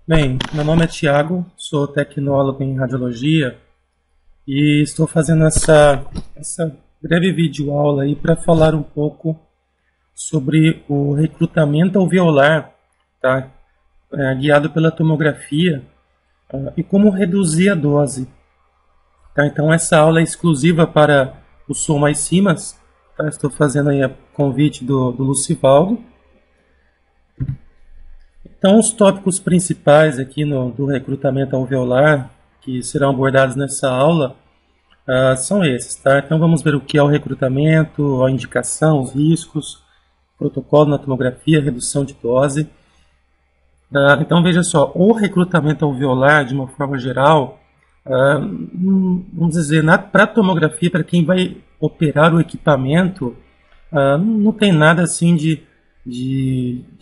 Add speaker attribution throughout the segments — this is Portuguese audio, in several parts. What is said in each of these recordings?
Speaker 1: Bem, meu nome é Tiago, sou tecnólogo em radiologia e estou fazendo essa breve videoaula aí para falar um pouco sobre o recrutamento alveolar, tá? Guiado pela tomografia e como reduzir a dose. Tá? Então essa aula é exclusiva para o Som Mais Simas, tá? Estou fazendo aí a convite do Lucivaldo. Então, os tópicos principais aqui do recrutamento alveolar que serão abordados nessa aula são esses, tá? Então, vamos ver o que é o recrutamento, a indicação, os riscos, protocolo na tomografia, redução de dose. Então, veja só, o recrutamento alveolar, de uma forma geral, vamos dizer, para a tomografia, para quem vai operar o equipamento, não tem nada assim de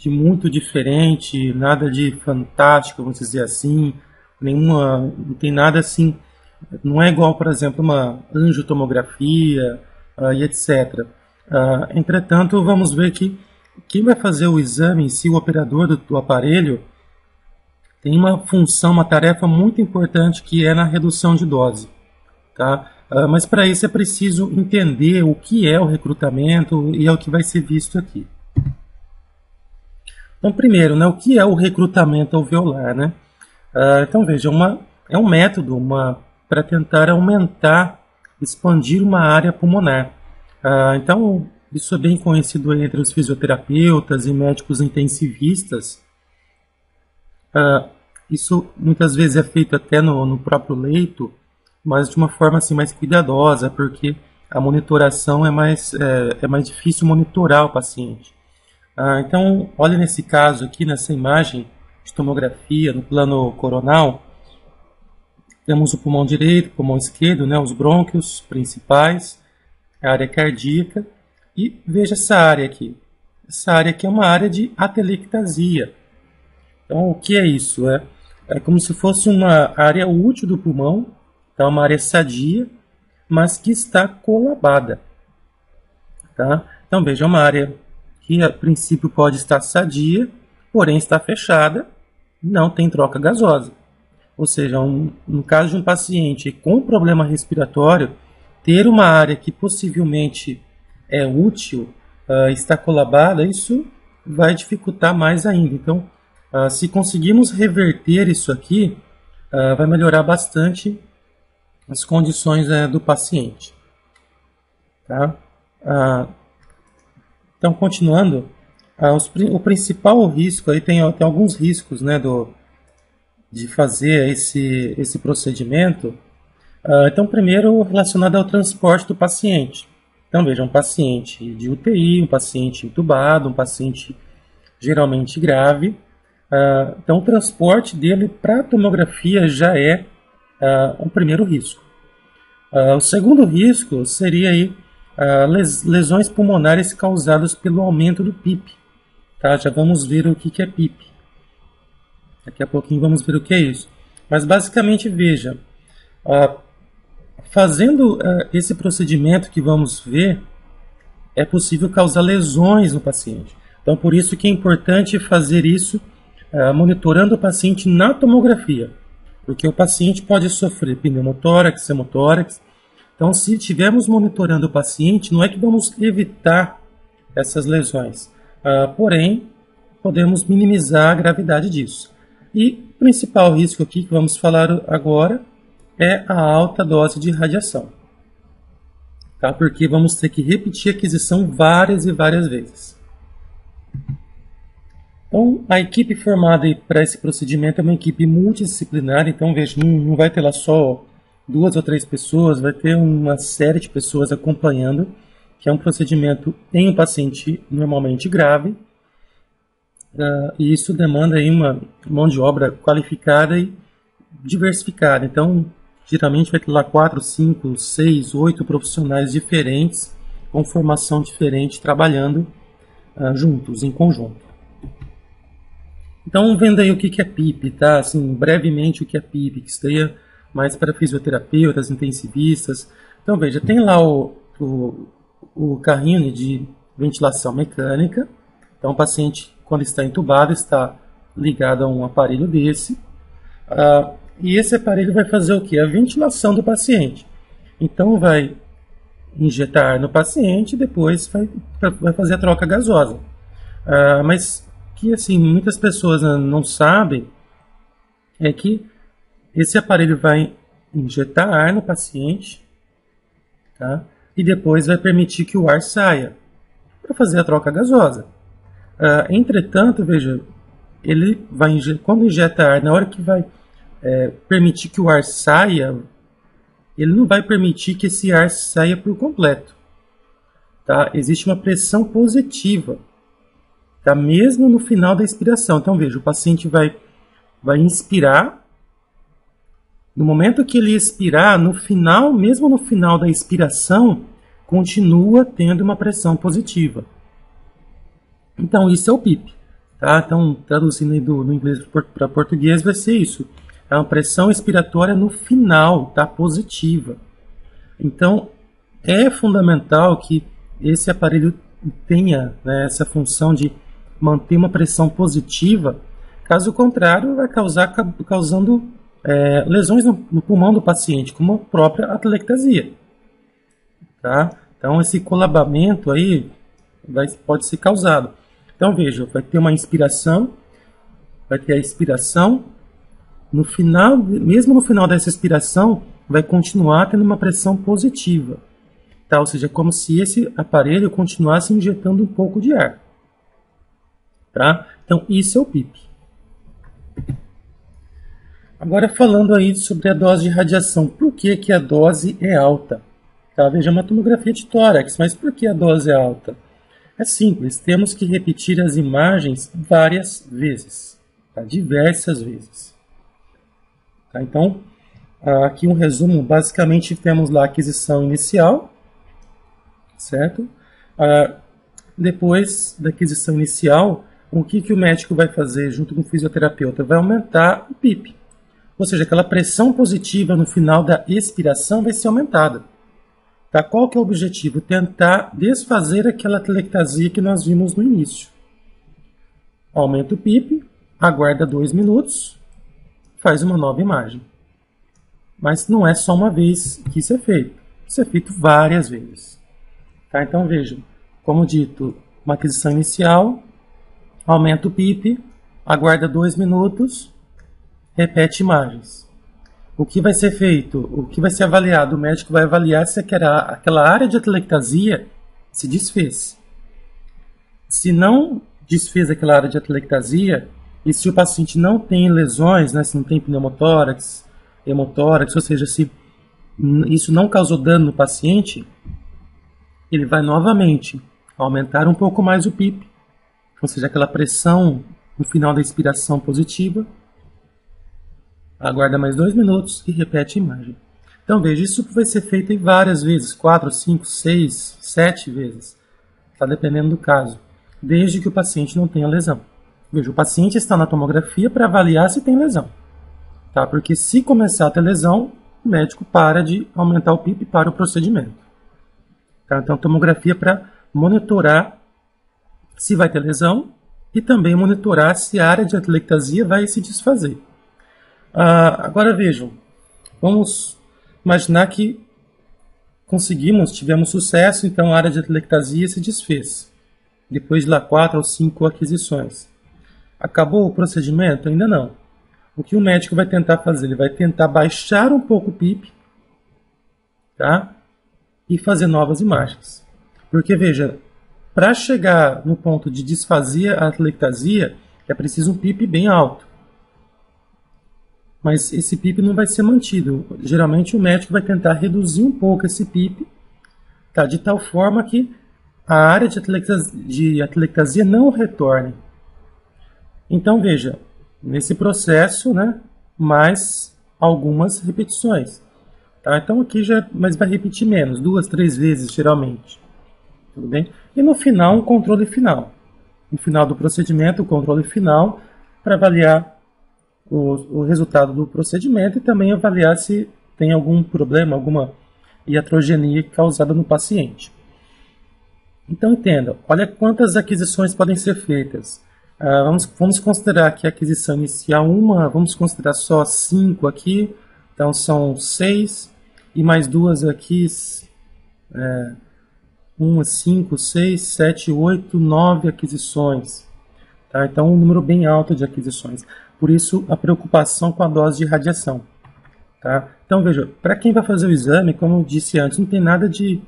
Speaker 1: muito diferente, nada de fantástico, vamos dizer assim, não tem nada assim, não é igual, por exemplo, uma angiotomografia e etc. Entretanto, vamos ver que quem vai fazer o exame em si, o operador do aparelho, tem uma função, uma tarefa muito importante que é na redução de dose, tá? Mas para isso é preciso entender o que é o recrutamento e é o que vai ser visto aqui. Então, primeiro, né, o que é o recrutamento alveolar? Né? Então, veja, é um método para tentar aumentar, expandir uma área pulmonar. Então, isso é bem conhecido entre os fisioterapeutas e médicos intensivistas. Isso muitas vezes é feito até no próprio leito, mas de uma forma assim, mais cuidadosa, porque a monitoração é mais difícil monitorar o paciente. Então, olha nesse caso aqui, nessa imagem de tomografia no plano coronal, temos o pulmão direito, o pulmão esquerdo, né, os brônquios principais, a área cardíaca, e veja essa área aqui. Essa área aqui é uma área de atelectasia. Então, o que é isso? É como se fosse uma área útil do pulmão, então uma área sadia, mas que está colabada. Tá? Então, veja, uma área que a princípio pode estar sadia, porém está fechada, não tem troca gasosa. Ou seja, no caso de um paciente com problema respiratório, ter uma área que possivelmente é útil, está colabada, isso vai dificultar mais ainda. Então, se conseguirmos reverter isso aqui, vai melhorar bastante as condições do paciente. Tá? Então, continuando, o principal risco, aí tem alguns riscos, né, de fazer esse procedimento. Então, primeiro, relacionado ao transporte do paciente. Então, veja, um paciente de UTI, um paciente entubado, um paciente geralmente grave. Então, o transporte dele para a tomografia já é um primeiro risco. O segundo risco seria aí, lesões pulmonares causadas pelo aumento do PIP. Tá? Já vamos ver o que é PIP. Daqui a pouquinho vamos ver o que é isso. Mas basicamente, veja, fazendo esse procedimento que vamos ver, é possível causar lesões no paciente. Então, por isso que é importante fazer isso monitorando o paciente na tomografia. Porque o paciente pode sofrer pneumotórax, hemotórax. Então, se estivermos monitorando o paciente, não é que vamos evitar essas lesões, porém, podemos minimizar a gravidade disso. E o principal risco aqui que vamos falar agora é a alta dose de radiação, tá? Porque vamos ter que repetir a aquisição várias e várias vezes. Então, a equipe formada para esse procedimento é uma equipe multidisciplinar, então, veja, não vai ter lá só 2 ou 3 pessoas, vai ter uma série de pessoas acompanhando, que é um procedimento em um paciente normalmente grave, e isso demanda aí uma mão de obra qualificada e diversificada. Então, geralmente vai ter lá 4, 5, 6, 8 profissionais diferentes, com formação diferente, trabalhando juntos, em conjunto. Então, vendo aí o que é PIP, tá? Assim, brevemente o que é PIP, que seria mais para fisioterapeutas, intensivistas. Então, veja, tem lá o carrinho de ventilação mecânica. Então, o paciente, quando está entubado, está ligado a um aparelho desse, e esse aparelho vai fazer o que? A ventilação do paciente. Então vai injetar ar no paciente e depois vai fazer a troca gasosa. Mas que assim, muitas pessoas não sabem é que esse aparelho vai injetar ar no paciente, tá? E depois vai permitir que o ar saia para fazer a troca gasosa. Entretanto, veja, ele vai quando injeta ar, na hora que vai permitir que o ar saia, ele não vai permitir que esse ar saia por completo. Tá? Existe uma pressão positiva, tá? Mesmo no final da expiração. Então, veja, o paciente vai inspirar. No momento que ele expirar, no final, mesmo no final da expiração, continua tendo uma pressão positiva. Então, isso é o PIP. Tá? Então, traduzindo aí do inglês para português, vai ser isso. É uma pressão expiratória no final, tá? Positiva. Então, é fundamental que esse aparelho tenha, né, essa função de manter uma pressão positiva. Caso contrário, vai causando lesões no pulmão do paciente, como a própria atelectasia. Tá? Então, esse colabamento aí pode ser causado. Então, veja, vai ter uma inspiração, vai ter a expiração. No final, mesmo no final dessa expiração, vai continuar tendo uma pressão positiva. Tá? Ou seja, é como se esse aparelho continuasse injetando um pouco de ar. Tá? Então, isso é o PIP. Agora, falando aí sobre a dose de radiação. Por que a dose é alta? Tá? Veja, uma tomografia de tórax, mas por que a dose é alta? É simples, temos que repetir as imagens várias vezes, tá? Diversas vezes. Tá? Então, aqui um resumo, basicamente temos lá a aquisição inicial, certo? Depois da aquisição inicial, o que o médico vai fazer junto com o fisioterapeuta? Vai aumentar o PIP, ou seja, aquela pressão positiva no final da expiração vai ser aumentada. Tá? Qual que é o objetivo? Tentar desfazer aquela atelectasia que nós vimos no início. Aumenta o PIP, aguarda 2 minutos, faz uma nova imagem. Mas não é só uma vez que isso é feito. Isso é feito várias vezes. Tá? Então vejam, como dito, uma aquisição inicial, aumenta o PIP, aguarda 2 minutos, repete imagens. O que vai ser feito? O que vai ser avaliado? O médico vai avaliar se aquela área de atelectasia se desfez. Se não desfez aquela área de atelectasia, e se o paciente não tem lesões, né, se não tem pneumotórax, hemotórax, ou seja, se isso não causou dano no paciente, ele vai novamente aumentar um pouco mais o PIP, ou seja, aquela pressão no final da expiração positiva, aguarda mais 2 minutos e repete a imagem. Então veja, isso vai ser feito em várias vezes, 4, 5, 6, 7 vezes, tá? Dependendo do caso, desde que o paciente não tenha lesão. Veja, o paciente está na tomografia para avaliar se tem lesão, tá? Porque se começar a ter lesão, o médico para de aumentar o PIP para o procedimento. Tá? Então, tomografia para monitorar se vai ter lesão e também monitorar se a área de atelectasia vai se desfazer. Agora vejam, vamos imaginar que tivemos sucesso, então a área de atelectasia se desfez. Depois de lá 4 ou 5 aquisições. Acabou o procedimento? Ainda não. O que o médico vai tentar fazer? Ele vai tentar baixar um pouco o PIP, tá? E fazer novas imagens. Porque veja, para chegar no ponto de desfazer a atelectasia, é preciso um PIP bem alto. Mas esse PIP não vai ser mantido. Geralmente o médico vai tentar reduzir um pouco esse PIP, tá? De tal forma que a área de atelectasia não retorne. Então veja, nesse processo, né, mais algumas repetições. Tá? Então aqui mas vai repetir menos, 2, 3 vezes geralmente. Tudo bem? E no final, um controle final. No final do procedimento, o controle final para avaliar o resultado do procedimento e também avaliar se tem algum problema, alguma iatrogenia causada no paciente. Então entenda, olha quantas aquisições podem ser feitas. Vamos considerar aqui a aquisição inicial vamos considerar só 5 aqui, então são 6, e mais duas aqui, 1, 5, 6, 7, 8, 9 aquisições. Tá? Então um número bem alto de aquisições. Por isso a preocupação com a dose de radiação. Tá? Então veja, para quem vai fazer o exame, como eu disse antes, não tem nada de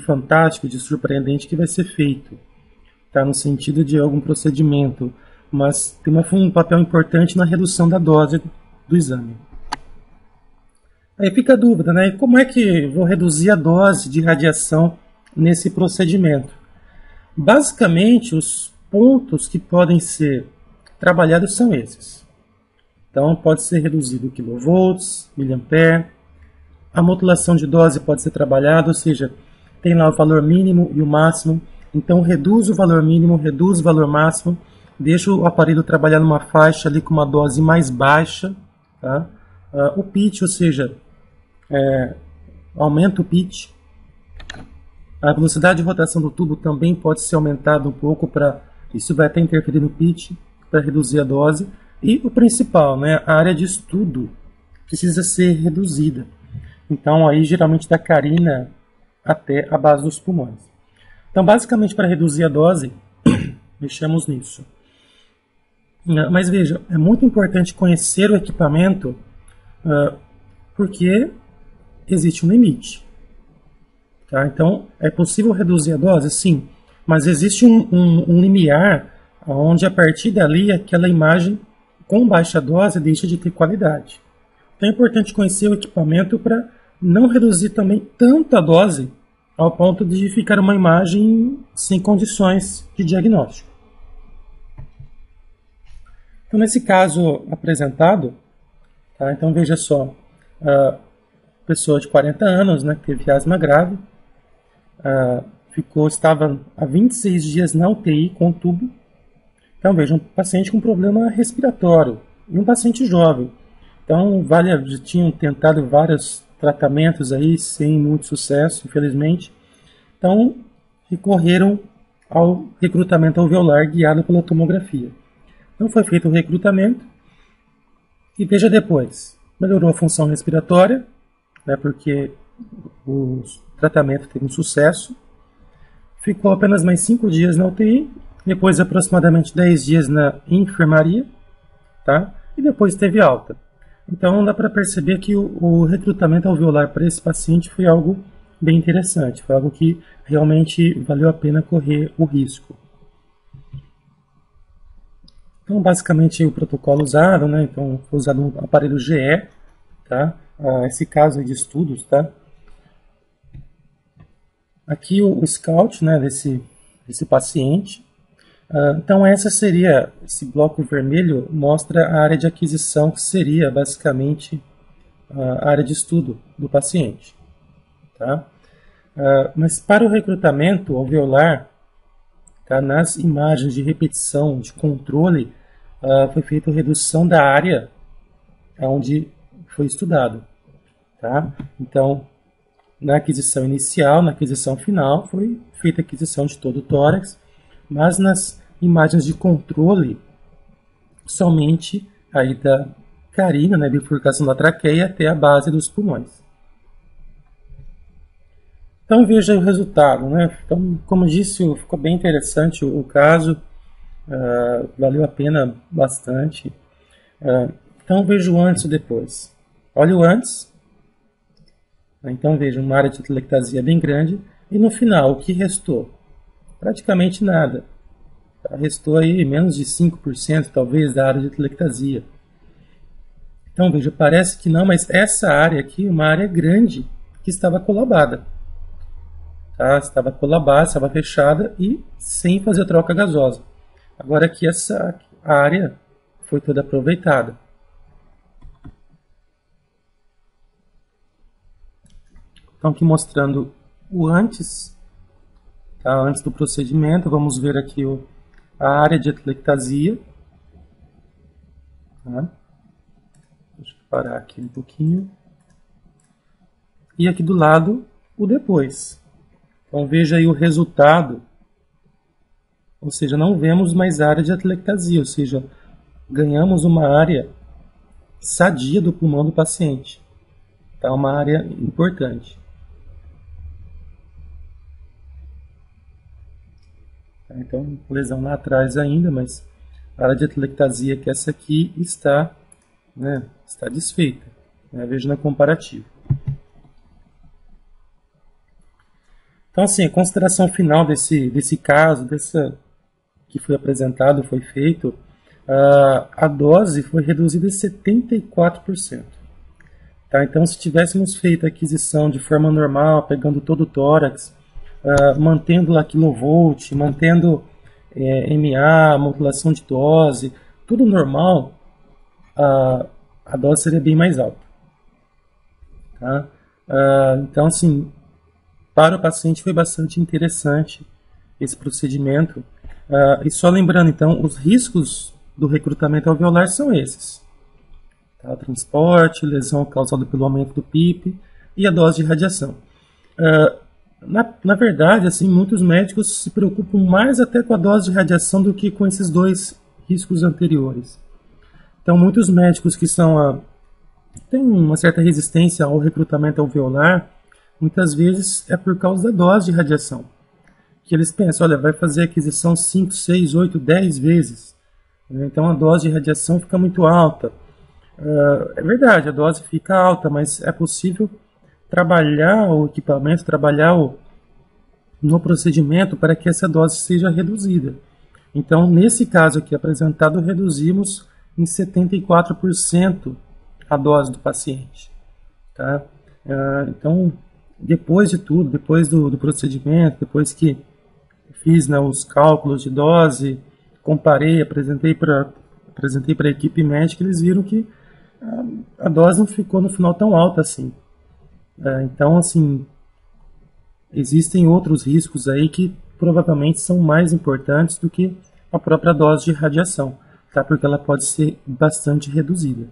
Speaker 1: fantástico, de surpreendente que vai ser feito. Tá, no sentido de algum procedimento, mas tem um papel importante na redução da dose do exame. Aí fica a dúvida, né? Como é que vou reduzir a dose de radiação nesse procedimento? Basicamente, os pontos que podem ser trabalhados são esses. Então, pode ser reduzido kilovolts, miliampere. A modulação de dose pode ser trabalhada, ou seja, tem lá o valor mínimo e o máximo. Então, reduz o valor mínimo, reduz o valor máximo, deixa o aparelho trabalhar numa faixa ali com uma dose mais baixa. Tá? O pitch, ou seja, aumenta o pitch. A velocidade de rotação do tubo também pode ser aumentada um pouco, isso vai até interferir no pitch, para reduzir a dose. E o principal, né, a área de estudo precisa ser reduzida. Então, aí geralmente da carina até a base dos pulmões. Então, basicamente, para reduzir a dose, mexemos nisso. Mas veja, é muito importante conhecer o equipamento, porque existe um limite. Tá? Então, é possível reduzir a dose? Sim, mas existe um limiar onde, a partir dali, aquela imagem com baixa dose deixa de ter qualidade. Então, é importante conhecer o equipamento para não reduzir também tanto a dose ao ponto de ficar uma imagem sem condições de diagnóstico. Então, nesse caso apresentado, tá? Então veja só, pessoa de 40 anos, né, que teve asma grave, estava há 26 dias na UTI com tubo. Então veja, um paciente com problema respiratório e um paciente jovem. Então já tinham tentado vários tratamentos aí sem muito sucesso, infelizmente. Então recorreram ao recrutamento alveolar guiado pela tomografia. Então foi feito o recrutamento e veja depois, melhorou a função respiratória, né, porque o tratamento teve um sucesso. Ficou apenas mais 5 dias na UTI, depois aproximadamente 10 dias na enfermaria, tá? E depois teve alta. Então dá para perceber que o recrutamento alveolar para esse paciente foi algo bem interessante, foi algo que realmente valeu a pena correr o risco. Então basicamente o protocolo usado, né? Então foi usado um aparelho GE, tá? Esse caso de estudos, tá? Aqui o scout, né, desse paciente. Então esse bloco vermelho mostra a área de aquisição, que seria basicamente a área de estudo do paciente. Tá? Mas para o recrutamento alveolar, tá, nas imagens de repetição, de controle, foi feita a redução da área onde foi estudado. Tá? Então, na aquisição inicial, na aquisição final, foi feita a aquisição de todo o tórax, mas nas imagens de controle, somente aí da carina, né, bifurcação da traqueia até a base dos pulmões. Então veja aí o resultado, né? Então, como disse, ficou bem interessante o caso, valeu a pena bastante. Então veja o antes e depois. Olha o antes. Então veja uma área de atelectasia bem grande e no final o que restou? Praticamente nada. Restou aí menos de 5% talvez da área de atelectasia. Então veja, parece que não, mas essa área aqui é uma área grande que estava colabada. Tá? Estava colabada, estava fechada e sem fazer troca gasosa. Agora aqui essa área foi toda aproveitada. Então aqui mostrando o antes, tá? Antes do procedimento, vamos ver aqui a área de atelectasia. Tá? Deixa eu parar aqui um pouquinho. E aqui do lado, o depois. Então veja aí o resultado Ou seja, não vemos mais área de atelectasia, ou seja, ganhamos uma área sadia do pulmão do paciente. Tá, uma área importante. Tá, então, lesão lá atrás ainda, mas a área de atelectasia, que essa aqui está, né, está desfeita. Né, veja na comparativa. Então, assim, a consideração final desse caso, que foi apresentado, foi feito, a dose foi reduzida em 74%. Tá? Então, se tivéssemos feito a aquisição de forma normal, pegando todo o tórax, mantendo lá quilovolt, mantendo MA, modulação de dose, tudo normal, a dose seria bem mais alta. Tá? Então, assim, para o paciente foi bastante interessante esse procedimento. E só lembrando, então, os riscos do recrutamento alveolar são esses. Tá? Transporte, lesão causada pelo aumento do PIP e a dose de radiação. Na verdade, assim, muitos médicos se preocupam mais até com a dose de radiação do que com esses dois riscos anteriores. Então, muitos médicos que têm uma certa resistência ao recrutamento alveolar, muitas vezes é por causa da dose de radiação. Que eles pensam, olha, vai fazer aquisição 5, 6, 8, 10 vezes. Então a dose de radiação fica muito alta. É verdade, a dose fica alta, mas é possível trabalhar o equipamento, no procedimento para que essa dose seja reduzida. Então, nesse caso aqui apresentado, reduzimos em 74% a dose do paciente. Tá? Então, depois de tudo, depois do procedimento, depois que fiz, né, os cálculos de dose, comparei, apresentei para a equipe médica, eles viram que a dose não ficou no final tão alta assim. Então, assim, existem outros riscos aí que provavelmente são mais importantes do que a própria dose de radiação, tá? Porque ela pode ser bastante reduzida.